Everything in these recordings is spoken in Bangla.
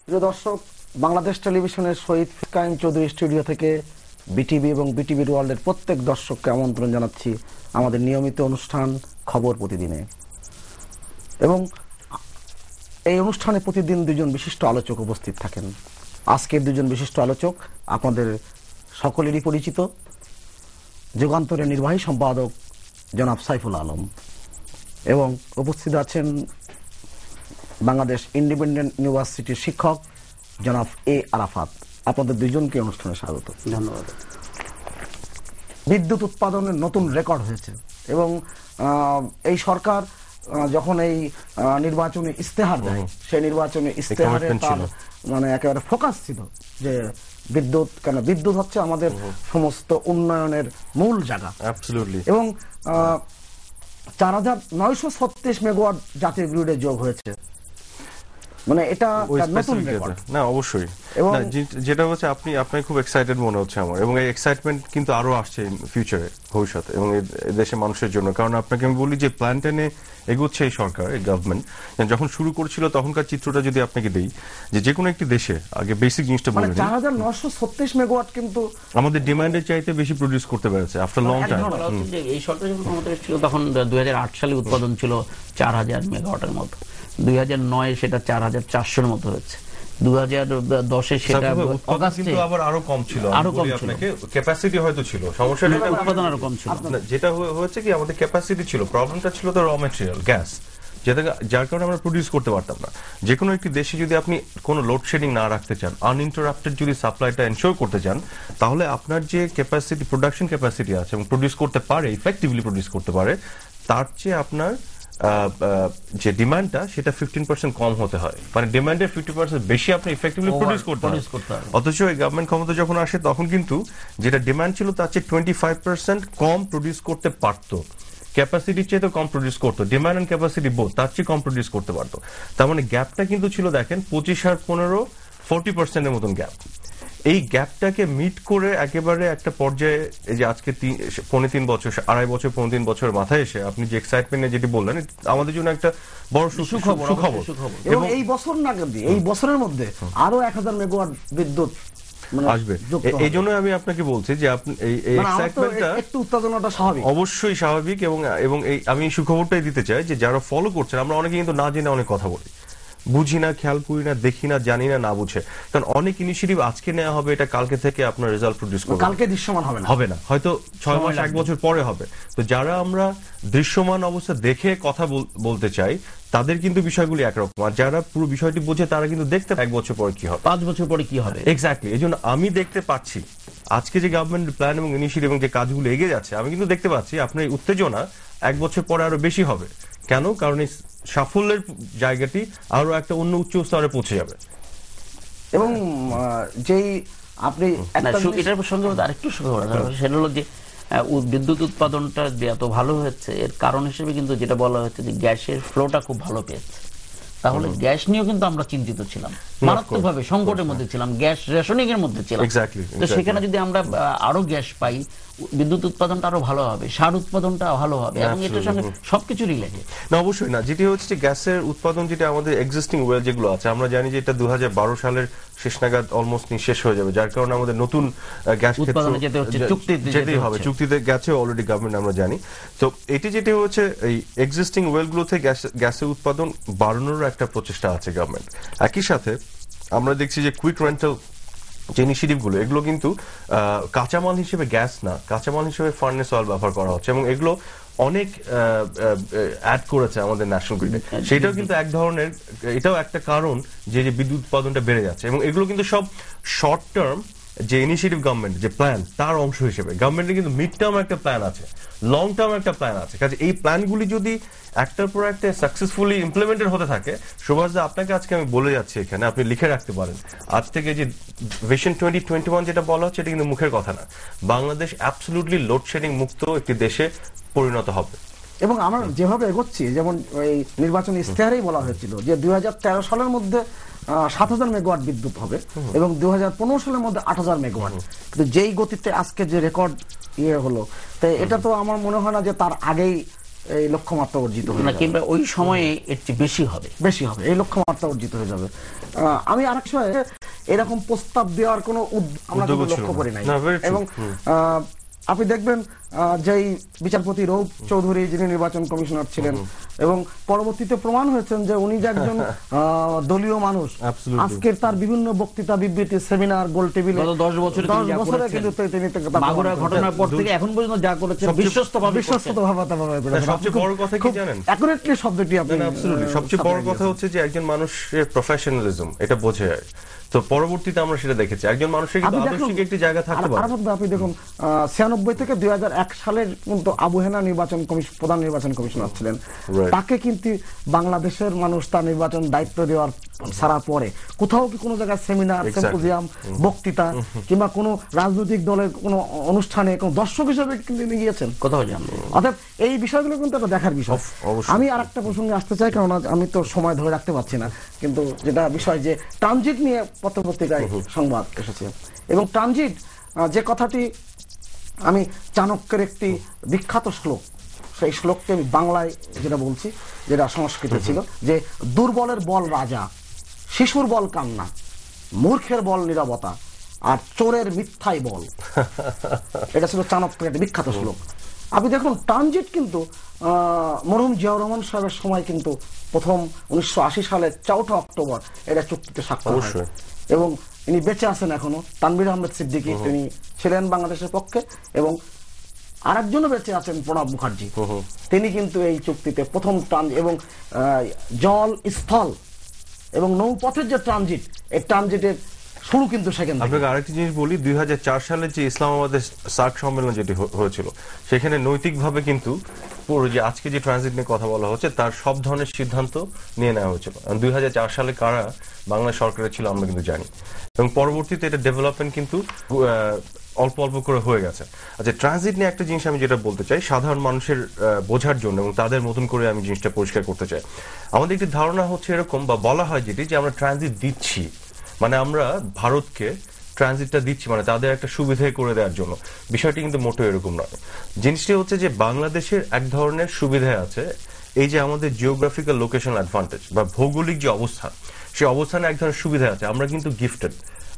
প্রিয় দর্শক, বাংলাদেশ টেলিভিশনের শহীদ ফিকাইন চৌধুরী স্টুডিও থেকে বিটিভি এবং বিটিভির ওয়ার্ল্ডের প্রত্যেক দর্শককে আমন্ত্রণ জানাচ্ছি আমাদের নিয়মিত অনুষ্ঠান খবর প্রতিদিনে। এবং এই অনুষ্ঠানে প্রতিদিন দুজন বিশিষ্ট আলোচক উপস্থিত থাকেন। আজকের দুজন বিশিষ্ট আলোচক আপনাদের সকলেরই পরিচিত, যুগান্তরের নির্বাহী সম্পাদক জনাব সাইফুল আলম এবং উপস্থিত আছেন বাংলাদেশ ইন্ডিপেন্ডেন্ট ইউনিভার্সিটির শিক্ষক জনাব এ আরাফাত। আপনাদের দুইজনকে অনুষ্ঠানে স্বাগত। ধন্যবাদ। বিদ্যুৎ উৎপাদনের নতুন রেকর্ড হয়েছে এবং এই সরকার যখন এই নির্বাচনী ইস্তেহার দেয়, সেই নির্বাচনী ইস্তেহারে তার মানে একেবারে ফোকাস ছিল যে বিদ্যুৎ, কেন বিদ্যুৎ হচ্ছে আমাদের সমস্ত উন্নয়নের মূল জায়গা। এবং ৪,৯৩৬ মেগাওয়াট জাতীয় গ্রিডে যোগ হয়েছে, মানে এটা নতুন রেকর্ড। না অবশ্যই, যেটা হচ্ছে আপনি খুব এক্সাইটেড মনে হচ্ছে আমার, এবং এই এক্সাইটমেন্ট কিন্তু আরো আসছে ফিউচারে, ভবিষ্যতে, এবং দেশের মানুষের জন্য। কারণ আপনাকে আমি বলি যে প্ল্যান টেনে এগোচ্ছে এই সরকার, এই গভর্নমেন্ট। যখন শুরু করেছিল তখনকার চিত্রটা যদি আপনাকে দেই, যে কোনো একটি দেশে আগে বেসিক জিনিসটা বলে ৪,৯৩৬ মেগাওয়াট কিন্তু আমাদের ডিমান্ডের চাইতে বেশি প্রডিউস করতে পেরেছে আফটার লং টাইম। এই সরকার যখন ক্ষমতায় ছিল তখন ২০০৮ সালে উৎপাদন ছিল ৪,০০০ মেগাওয়াটের মতো, ২০০৯ সেটা ৪,৪০০ মতো হয়েছে, ২০১০ সেটা কিন্তু আবার আরো কম ছিল, আপনাকে ক্যাপাসিটি হয়তো ছিল, সমস্যাটা উৎপাদন আরো কম ছিল। যেটা হচ্ছে কি আমাদের ক্যাপাসিটি ছিল, প্রবলেমটা ছিল তো র ম্যাটেরিয়াল গ্যাস, যার কারণে আমরা প্রডিউস করতে পারতাম না। যে কোনো একটি দেশে যদি আপনি কোনো লোডশেডিং না রাখতে চান, আনইন্টারাপ্টেড যদি সাপ্লাইটা এনশিওর করতে চান, তাহলে আপনার যে ক্যাপাসিটি, প্রোডাকশন ক্যাপাসিটি আছে এবং প্রডিউস করতে পারে, ইফেক্টিভলি প্রডিউস করতে পারে, তার চেয়ে আপনার যে ডিমান্ডটা সেটা 15% কম হতে হয়। মানে ডিমান্ডের 50% বেশি আপনি ইফেক্টিভলি প্রডিউস করতে হয়। অথচ এই গভর্নমেন্ট ক্ষমতা যখন আসে তখন কিন্তু যেটা ডিমান্ড ছিল তার চেয়ে 25% কম প্রডিউস করতে পারতো, ক্যাপাসিটির চেয়ে তো কম প্রডিউস করতো, ডিমান্ড এন্ড ক্যাপাসিটি বোথ তার চেয়ে কম প্রডিউস করতে পারতো। তার মানে গ্যাপটা কিন্তু ছিল, দেখেন 25 আর 15, 40%-এর মতন গ্যাপ। এই গ্যাপটাকে মিট করে একেবারে একটা পর্যায়ে, এই যে আজকে 3.5 বছর, 2.5 বছর, 3 বছরের মাথায় এসে আপনি যে এক্সাইটমেন্ট যেটি বললেন, আমাদের জন্য একটা বড় সুখবর। এবং এই বছর না, এই বছরের মধ্যে আরো 1000 মেগাওয়াট বিদ্যুৎ আসবে। এই জন্য আমি আপনাকে বলছি যে আপনি এই এক্সাইটমেন্টটা, একটু উত্তেজনাটা স্বাভাবিক, অবশ্যই স্বাভাবিক। এবং এই আমি সুখবরটাই দিতে চাই যে যারা ফলো করছেন, আমরা অনেকে কিন্তু না জেনে অনেক কথা বলি, বুঝি না, খেয়াল করি না, দেখি না, জানি না, না বুঝে। কারণ অনেক ইনিশিয়েটিভ আজকে নেওয়া হবে, এটা কালকে থেকে আপনার রেজাল্ট প্রডিউস করবে, কালকে দৃশ্যমান হবে না, হয়তো 6 মাস 1 বছর পরে হবে। তো যারা আমরা দৃশ্যমান অবস্থা দেখে কথা বলতে চাই, তাদের কিন্তু বিষয়গুলি একরকম, আর যারা পুরো বিষয়টি বোঝে তারা কিন্তু দেখতে 1 বছর পরে কি হবে, 5 বছর পরে কি হবে। এক্স্যাক্টলি। এই জন্য আমি দেখতে পাচ্ছি আজকে যে গভর্নমেন্ট প্ল্যান এবং ইনিশিয়েটিভ এবং যে কাজগুলো এগিয়ে যাচ্ছে, আমি কিন্তু দেখতে পাচ্ছি আপনার এই উত্তেজনা 1 বছর পরে আরো বেশি হবে। কেন? কারণ এই সাফল্যের জায়গাটি আরো একটা অন্য উচ্চ স্তরে পৌঁছে যাবে। এবং যেই আপনি এটার সঙ্গে আরেকটু সেটা হলো যে বিদ্যুৎ উৎপাদনটা যে এত ভালো হচ্ছে, এর কারণ হিসেবে কিন্তু যেটা বলা হচ্ছে যে গ্যাসের ফ্লোটা খুব ভালো পেয়েছে। তাহলে গ্যাস নিয়েও কিন্তু আমরা চিন্তিত ছিলাম, মারাত্মকভাবে সংকটের মধ্যে ছিলাম, গ্যাস রেশনিং এর মধ্যে ছিলাম। তো সেখানে যদি আমরা আরো গ্যাস পাই, বিদ্যুৎ উৎপাদনটা আরো ভালো হবে, সার উৎপাদনটা ভালো হবে, এবং এটার সঙ্গে সবকিছু রিলেটেড। না অবশ্যই না, যেটি হচ্ছে গ্যাসের উৎপাদন, যেটা আমাদের এক্সিস্টিং ওয়েল যেগুলো আছে, আমরা জানি যে এটা 2012 সালের শেষ নাগাদ অলমোস্ট নিঃশেষ হয়ে যাবে, যার কারণে আমাদের নতুন গ্যাস উৎপাদনে যেতেই হবে, চুক্তিতে গেছে অলরেডি গভর্নমেন্ট, আমরা জানি। তো এটি যেটি হচ্ছে এই এক্সিস্টিং ওয়েলগুলোতে গ্যাসের উৎপাদন বাড়ানোর একটা প্রচেষ্টা আছে গভর্নমেন্ট। একই সাথে আমরা দেখছি যে কুইক রেন্টাল যে ইনিশিয়েটিভগুলো, এগুলো কিন্তু কাঁচামাল হিসেবে গ্যাস না, কাঁচামাল হিসেবে ফার্নেস অয়েল ব্যবহার করা হচ্ছে, এবং এগুলো অনেক অ্যাড করেছে আমাদের ন্যাশনাল গ্রিডে। সেটাও কিন্তু এক ধরনের, এটাও একটা কারণ যে বিদ্যুৎ উৎপাদনটা বেড়ে যাচ্ছে। এবং এগুলো কিন্তু সব শর্ট টার্ম যে ইনিশিয়েটিভ গভর্নমেন্ট যে প্ল্যান, তার অংশ হিসেবে। গভর্নমেন্টের কিন্তু মিড টার্ম একটা প্ল্যান আছে, লং টার্ম একটা প্ল্যান আছে। কাজে এই প্ল্যানগুলি যদি একটার পর একটা সাকসেসফুলি ইমপ্লিমেন্টেড হতে থাকে, সুভাষদা আপনাকে আজকে আমি বলে যাচ্ছি, এখানে আপনি লিখে রাখতে পারেন, আজ থেকে যে ভিশন 2021 যেটা বলা হচ্ছে, এটা কিন্তু মুখের কথা না। বাংলাদেশ অ্যাবসলিউটলি লোডশেডিং মুক্ত একটি দেশে পরিণত হবে। এবং আমরা যেভাবে এগোচ্ছি, যেমন এই নির্বাচনী ইস্তেহারেই বলা হয়েছিল যে 2013 সালের মধ্যে 7,000 মেগাওয়াট বিদ্যুৎ হবে এবং 2015 সালের মধ্যে 8,000 মেগাওয়াট। কিন্তু যেই গতিতে আজকে যে রেকর্ড হলো, তাই এটা তো আমার মনে হয় না যে তার আগেই এই লক্ষ্যমাত্রা অর্জিত হয়ে যাবে, কিংবা ওই সময়ে এর চেয়ে বেশি হবে, এই লক্ষ্যমাত্রা অর্জিত হয়ে যাবে। আমি আরেক সময় এরকম প্রস্তাব দেওয়ার কোনো আমরা কিন্তু উদ্যোগও ছিল লক্ষ্য না। করি নাই। না, very true. এবং আপনি দেখবেন যেই বিচারপতি রৌফ চৌধুরী যিনি নির্বাচন কমিশনার ছিলেন এবং পরবর্তীতে প্রমাণ হয়েছেন যে উনি যে একজন দলীয় মানুষ, Absolutely. আজকের তার বিভিন্ন বক্তৃতা বিবৃতি সেমিনার গোল টেবিলে গত 10 বছরে তিনি যা করেছেন, কিন্তু তিনি তার মাগুরা প্রমাণ ঘটনার পর থেকে এখন পর্যন্ত যা করেছেন বিশ্বস্তভাবে করছেন। সবচেয়ে বড় কথা কি জানেন? অ্যাকুরেটলি শব্দটি আপনি Absolutely. সবচেয়ে বড় কথা হচ্ছে যে একজন মানুষের প্রফেশনালিজম এটা বোঝে। তো পরবর্তীতে আমরা সেটা দেখেছি, একজন মানুষের কিন্তু আদর্শিক একটি জায়গা থাকতে পারে। আপনি দেখুন 96 থেকে 2001 সালের কিন্তু আবু হেনা নির্বাচন কমিশন প্রধান নির্বাচন কমিশনার ছিলেন। Right. তাকে কিন্তু বাংলাদেশের মানুষ তার নির্বাচন দায়িত্ব দেওয়ার ছাড়া পরে কোথাও কি কোনো জায়গায় সেমিনার, Exactly. সিম্পোজিয়াম, বক্তৃতা কিংবা কোনো রাজনৈতিক দলের কোনো অনুষ্ঠানে কোনো দর্শক হিসেবে কিন্তু তিনি গিয়েছেন? কোথাও জানবো। অর্থাৎ এই বিষয়গুলো কিন্তু একটা দেখার বিষয়। অবশ্যই। আমি আর একটা প্রসঙ্গে আসতে চাই, কারণ আমি তো সময় ধরে রাখতে পারছি না, কিন্তু যেটা বিষয় যে ট্রানজিট নিয়ে পত্রপত্রিকায় সংবাদ এসেছে এবং ট্রানজিট যে কথাটি আমি চাণক্যের একটি বিখ্যাত শ্লোক, সেই শ্লোককে আমি বাংলায় যেটা বলছি, যেটা সংস্কৃতে ছিল, যে দুর্বলের বল রাজা, শিশুর বল কান্না, মূর্খের বল নীরবতা, আর চোরের মিথ্যাই বল। এটা ছিল চাণক্যের একটা বিখ্যাত শ্লোক। আপনি দেখুন ট্রানজিট কিন্তু মরহুম জিয়াউর রহমান সাহেবের সময় কিন্তু প্রথম 1980 সালের 4 অক্টোবর এটা চুক্তিতে স্বাক্ষর হয় অবশ্যই। এবং ইনি বেঁচে আছেন এখনো, তানভীর আহমেদ সিদ্দিকী, তিনি ছিলেন বাংলাদেশের পক্ষে, এবং আরেকজনও বেঁচে আছেন প্রণব মুখার্জি, তিনি কিন্তু এই চুক্তিতে প্রথম এবং জল, স্থল এবং নৌপথের যে ট্রানজিট, এই ট্রানজিটের শুরু কিন্তু সেখান থেকে। আপনাকে আরেকটি জিনিস বলি, 2004 সালে যে ইসলামাবাদের সার্ক সম্মেলন যেটি হয়েছিল, সেখানে নৈতিকভাবে কিন্তু পুরো যে আজকে যে ট্রানজিট নিয়ে কথা বলা হচ্ছে তার সব ধরনের সিদ্ধান্ত নিয়ে নেওয়া হয়েছিল। 2004 সালে কারা বাংলা সরকারে ছিল আমরা কিন্তু জানি, এবং পরবর্তীতে এটা ডেভেলপমেন্ট কিন্তু অল্প অল্প করে হয়ে গেছে। আচ্ছা, ট্রানজিট নিয়ে একটা জিনিস আমি যেটা বলতে চাই সাধারণ মানুষের বোঝার জন্য এবং তাদের মতন করে আমি জিনিসটা পরিষ্কার করতে চাই। আমাদের একটি ধারণা হচ্ছে এরকম, বা বলা হয় যেটি, যে আমরা ট্রানজিট দিচ্ছি মানে আমরা ভারতকে ট্রানজিটটা দিচ্ছি মানে তাদের একটা সুবিধা করে দেওয়ার জন্য। বিষয়টি কিন্তু মোটেও এরকম নয়। জিনিসটি হচ্ছে যে বাংলাদেশের এক ধরনের সুবিধা আছে, এই যে আমাদের জিওগ্রাফিক্যাল লোকেশন অ্যাডভান্টেজ বা ভৌগোলিক যে অবস্থান, সেই অবস্থানে এক ধরনের সুবিধা আছে। আমরা কিন্তু গিফটেড,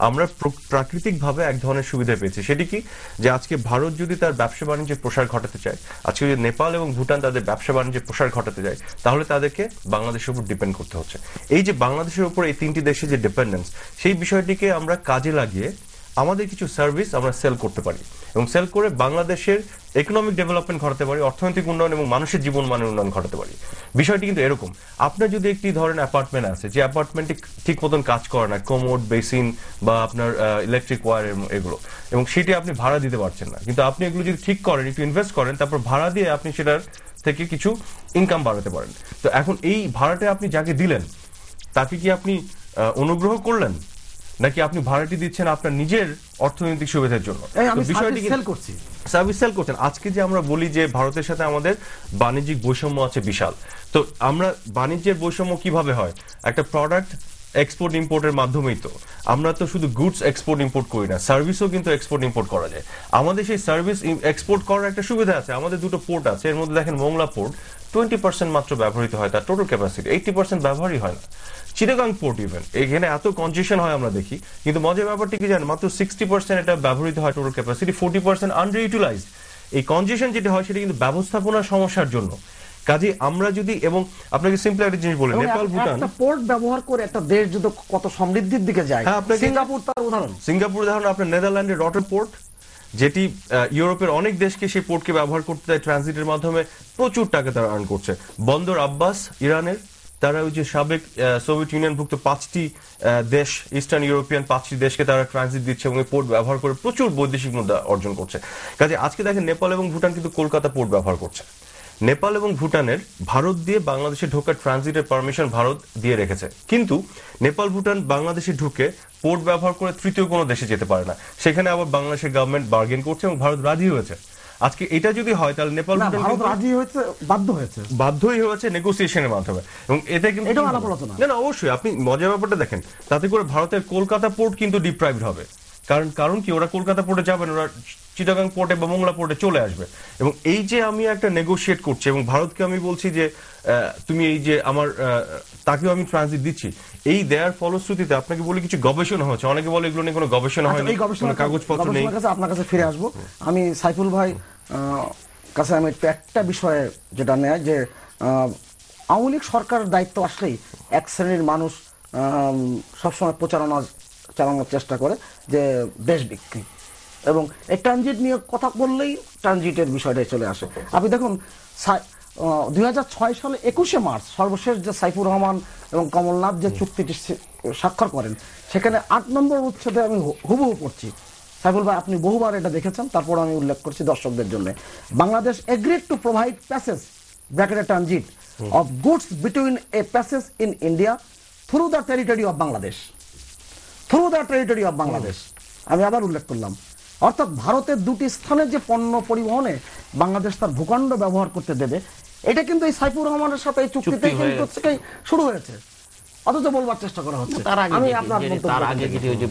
আমরা প্রাকৃতিকভাবে এক ধরনের সুবিধা পেয়েছি। সেটি কি, যে আজকে ভারত যদি তার ব্যবসা বাণিজ্যের প্রসার ঘটাতে চায়, আজকে যদি নেপাল এবং ভুটান তাদের ব্যবসা বাণিজ্যের প্রসার ঘটাতে যায়, তাহলে তাদেরকে বাংলাদেশের উপর ডিপেন্ড করতে হচ্ছে। এই যে বাংলাদেশের উপর এই 3টি দেশের যে ডিপেন্ডেন্স, সেই বিষয়টিকে আমরা কাজে লাগিয়ে আমাদের কিছু সার্ভিস আমরা সেল করতে পারি এবং সেল করে বাংলাদেশের ইকোনমিক ডেভেলপমেন্ট ঘটাতে পারি, অর্থনৈতিক উন্নয়ন এবং মানুষের জীবন মানের উন্নয়ন ঘটাতে পারি। বিষয়টি কিন্তু এরকম, আপনার যদি একটি ধরেন অ্যাপার্টমেন্ট আছে, যে অ্যাপার্টমেন্টটি ঠিক মতন কাজ করে না, কোমোড, বেসিন বা আপনার ইলেকট্রিক ওয়্যার এগুলো, এবং সেটি আপনি ভাড়া দিতে পারছেন না, কিন্তু আপনি এগুলো যদি ঠিক করেন, একটু ইনভেস্ট করেন, তারপর ভাড়া দিয়ে আপনি সেটার থেকে কিছু ইনকাম বাড়াতে পারেন। তো এখন এই ভাড়াটা আপনি যাকে দিলেন তাকে কি আপনি অনুগ্রহ করলেন, নাকি আপনি ভাড়াটি দিচ্ছেন আপনার নিজের অর্থনৈতিক সুবিধার জন্য? আমি বিষয়টি সেল করছি, সার্ভিস সেল করছেন। আজকে যে আমরা বলি যে ভারতের সাথে আমাদের বাণিজ্যিক বৈষম্য আছে বিশাল, তো আমরা বাণিজ্যের বৈষম্য কিভাবে হয়? একটা প্রোডাক্ট এক্সপোর্ট ইম্পোর্টের মাধ্যমেই তো। আমরা তো শুধু গুডস এক্সপোর্ট ইম্পোর্ট করি না, সার্ভিসও কিন্তু এক্সপোর্ট ইম্পোর্ট করা যায়। আমাদের সেই সার্ভিস এক্সপোর্ট করার একটা সুবিধা আছে। আমাদের দুটো পোর্ট আছে, এর মধ্যে দেখেন মোংলা পোর্ট 20% মাত্র ব্যবহৃত হয়, তার টোটাল ক্যাপাসিটি 80% ব্যবহারই হয় না। চিটাগাং পোর্ট ইভেন এখানে এত কনজেশন হয় আমরা দেখি, কিন্তু মজার ব্যাপারটি কি জানেন, মাত্র 60% এটা ব্যবহৃত হয় টোটাল ক্যাপাসিটি, 40% আন্ডার ইউটিলাইজড। এই কনজেশন যেটা হয় সেটা কিন্তু ব্যবস্থাপনার সমস্যার জন্য। কাজে আমরা যদি, এবং আপনাকে সিম্পল একটা জিনিস বলি, নেপাল, ভুটান, একটা পোর্ট ব্যবহার করে একটা দেশ যদি কত সমৃদ্ধির দিকে যায়, সিঙ্গাপুর তার উদাহরণ। সিঙ্গাপুর উদাহরণ, আপনার নেদারল্যান্ডের রটার পোর্ট, যেটি ইউরোপের অনেক দেশকে সেই পোর্টকে ব্যবহার করতে দেয় ট্রানজিটের মাধ্যমে, প্রচুর টাকা তারা আর্ন করছে। বন্দর আব্বাস ইরানের, তারা ওই যে সাবেক সোভিয়েত ইউনিয়নভুক্ত 5টি দেশ, ইস্টার্ন ইউরোপিয়ান 5টি দেশকে তারা ট্রানজিট দিচ্ছে এবং পোর্ট ব্যবহার করে প্রচুর বৈদেশিক মুদ্রা অর্জন করছে। কাজে আজকে দেখেন নেপাল এবং ভুটান কিন্তু কলকাতা পোর্ট ব্যবহার করছে। নেপাল এবং ভুটানের ভারত দিয়ে বাংলাদেশে ঢোকার ট্রানজিটের পারমিশন ভারত দিয়ে রেখেছে, কিন্তু নেপাল ভুটান বাংলাদেশে ঢুকে পোর্ট ব্যবহার করে তৃতীয় কোনো দেশে যেতে পারে না। সেখানে আবার বাংলাদেশের গভর্নমেন্ট বার্গেন করছে এবং ভারত রাজি হয়েছে। আজকে এটা যদি হয় তাহলে নেপাল ভারত রাজি হয়েছে, বাধ্যই হয়েছে নেগোসিয়েশনের মাধ্যমে, এবং এতে কিন্তু না অবশ্যই আপনি মজার ব্যাপারটা দেখেন, তাতে করে ভারতের কলকাতা পোর্ট কিন্তু ডিপ্রাইভড হবে। কারণ কি, ওরা কলকাতা পোর্টে যাবে না, ওরা চিটাগাং পোর্টে বা মোংলা পোর্টে চলে আসবে। এবং এই যে আমি একটা নেগোশিয়েট করছি এবং ভারতকে আমি বলছি যে তুমি এই যে আমার তাকেও আমি ট্রানজিট দিচ্ছি। এই দেয়ার ফলশ্রুতিতে আপনাকে বলে কিছু গবেষণা হচ্ছে, অনেকে বলে এগুলো নিয়ে কোনো গবেষণা হয়নি, এই কোনো কাগজপত্র নেই। কাছে আপনার কাছে ফিরে আসবো আমি সাইফুল ভাই কাছে। আমি একটা বিষয়ে যেটা নেয় যে আওয়ামী লীগ সরকারের দায়িত্ব আসলেই এক শ্রেণীর মানুষ সবসময় প্রচারণা চালানোর চেষ্টা করে যে দেশ বিক্রি, এবং এই ট্রানজিট নিয়ে কথা বললেই ট্রানজিটের বিষয়টাই চলে আসে। আপনি দেখুন 2006 সালে 21শে মার্চ সর্বশেষ যে সাইফুর রহমান এবং কমলনাথ যে চুক্তিটি স্বাক্ষর করেন, সেখানে 8 নম্বর উচ্ছেদে আমি হুবহু পড়ছি। সাইফুল ভাই আপনি বহুবার এটা দেখেছেন, তারপর আমি উল্লেখ করছি দর্শকদের জন্য। Bangladesh agreed to provide passage ব্র্যাকেটে transit of goods between a passage in India through the territory of Bangladesh, through the territory of Bangladesh. আমি আবার উল্লেখ করলাম, অর্থাৎ ভারতের দুটি স্থানে যে পণ্য পরিবহনে বাংলাদেশ তার ভূখণ্ড ব্যবহার করতে দেবে, এটা কিন্তু এই সাইফুর রহমানের সাথে এই চুক্তিতে কিন্তু থেকেই শুরু হয়েছে, অথচ বলবার চেষ্টা করা হচ্ছে। আমি আপনার তার আগে যেটি ওই যে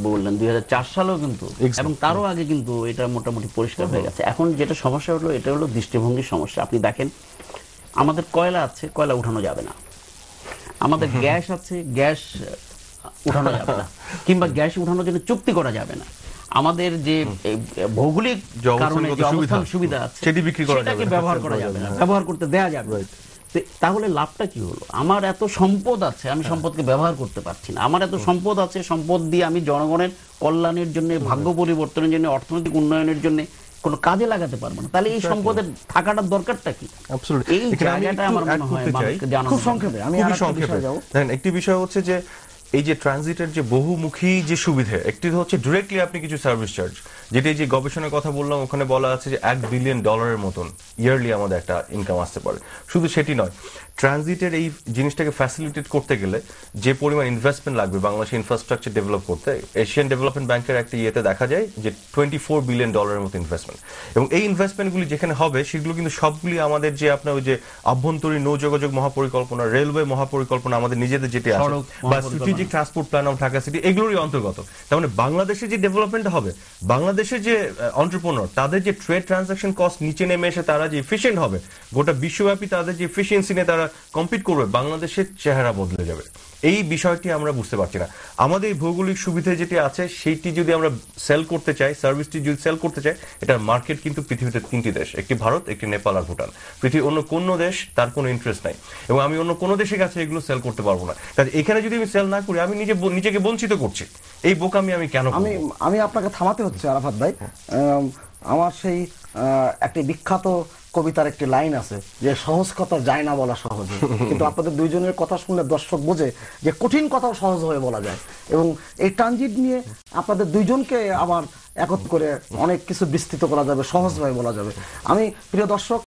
বললেন 2004 সালেও কিন্তু, এবং তারও আগে কিন্তু এটা মোটামুটি পরিষ্কার হয়ে গেছে। এখন যেটা সমস্যা হলো, এটা হলো দৃষ্টিভঙ্গির সমস্যা। আপনি দেখেন আমাদের কয়লা আছে, কয়লা উঠানো যাবে না। আমাদের গ্যাস আছে, গ্যাস উঠানো যাবে না, কিংবা গ্যাস উঠানোর জন্য চুক্তি করা যাবে না। আমাদের যে ভৌগোলিক কারণে যে অবস্থান সুবিধা আছে সেটাকে ব্যবহার করা যাবে না, ব্যবহার করতে দেয়া যাবে না। তাহলে লাভটা কি হলো? আমার এত সম্পদ আছে, আমি সম্পদকে ব্যবহার করতে পারছি না। আমার এত সম্পদ আছে, সম্পদ দিয়ে আমি জনগণের কল্যাণের জন্য, ভাগ্য পরিবর্তনের জন্য, অর্থনৈতিক উন্নয়নের জন্য কোনো কাজে লাগাতে পারবো না। তাহলে এই সম্পদের থাকাটার দরকারটা কি? এই জায়গাটা আমার মনে হয় মানুষকে জানানো। খুব সংক্ষেপে আমি একটি বিষয় হচ্ছে যে এই যে ট্রানজিটের যে বহুমুখী যে সুবিধা, একটি হচ্ছে ডিরেক্টলি আপনি কিছু সার্ভিস চার্জ, যেটি যে গবেষণার কথা বললাম ওখানে বলা আছে যে $1 বিলিয়ন মতন ইয়ারলি আমাদের একটা ইনকাম আসতে পারে। শুধু সেটি নয়, ট্রানজিটের এই জিনিসটাকে ফ্যাসিলিটেট করতে গেলে যে পরিমাণ ইনভেস্টমেন্ট লাগবে বাংলাদেশের ইনফ্রাস্ট্রাকচার ডেভেলপ করতে, এশিয়ান ডেভেলপমেন্ট ব্যাংকের একটা ইয়েতে দেখা যায় যে $24 বিলিয়ন মতো ইনভেস্টমেন্ট। এবং এই ইনভেস্টমেন্টগুলি যেখানে হবে সেগুলো কিন্তু সবগুলি আমাদের যে আপনার ওই যে আভ্যন্তরীণ নৌযোগাযোগ মহাপরিকল্পনা, রেলওয়ে মহাপরিকল্পনা, আমাদের নিজেদের যেটি আছে, বা strategic transport plan of Dhaka city, এগুলোরই অন্তর্গত। তার মানে বাংলাদেশে যে ডেভেলপমেন্ট হবে, বাংলাদেশের যে এন্টারপ্রেনার তাদের যে ট্রেড ট্রানজাকশন কস্ট নিচে নেমে এসে তারা যে এফিশিয়েন্ট হবে, গোটা বিশ্বব্যাপী তাদের যে এফিসিয়েন্সি নিয়ে তারা কম্পিট করবে, বাংলাদেশের চেহারা বদলে যাবে। এই বিষয়টি আমরা বুঝতে পারছি না। আমাদের ভৌগোলিক সুবিধা যেটি আছে সেইটি যদি আমরা সেল করতে চাই, সার্ভিসটি যদি সেল করতে চাই, এটার মার্কেট কিন্তু পৃথিবীতে 3টি দেশ, একটি ভারত, একটি নেপাল আর ভুটান। পৃথিবীর অন্য কোনো দেশ তার কোনো ইন্টারেস্ট নাই, এবং আমি অন্য কোনো দেশের কাছে এগুলো সেল করতে পারবো না। কারণ এখানে যদি আমি সেল না করি, আমি নিজেকে বঞ্চিত করছি। এই বোকামি আমি কেন? আমি আপনাকে থামাতে হচ্ছে আরাফাত ভাই। আমার সেই একটি বিখ্যাত কবিতার একটি লাইন আছে যে সহজ কথা যায় না বলা সহজে, কিন্তু আপনাদের দুইজনের কথা শুনলে দর্শক বোঝে যে কঠিন কথাও সহজ হয়ে বলা যায়। এবং এই ট্রানজিট নিয়ে আপনাদের দুইজনকে আবার একত্র করে অনেক কিছু বিস্তৃত করা যাবে, সহজভাবে বলা যাবে। আমি প্রিয় দর্শক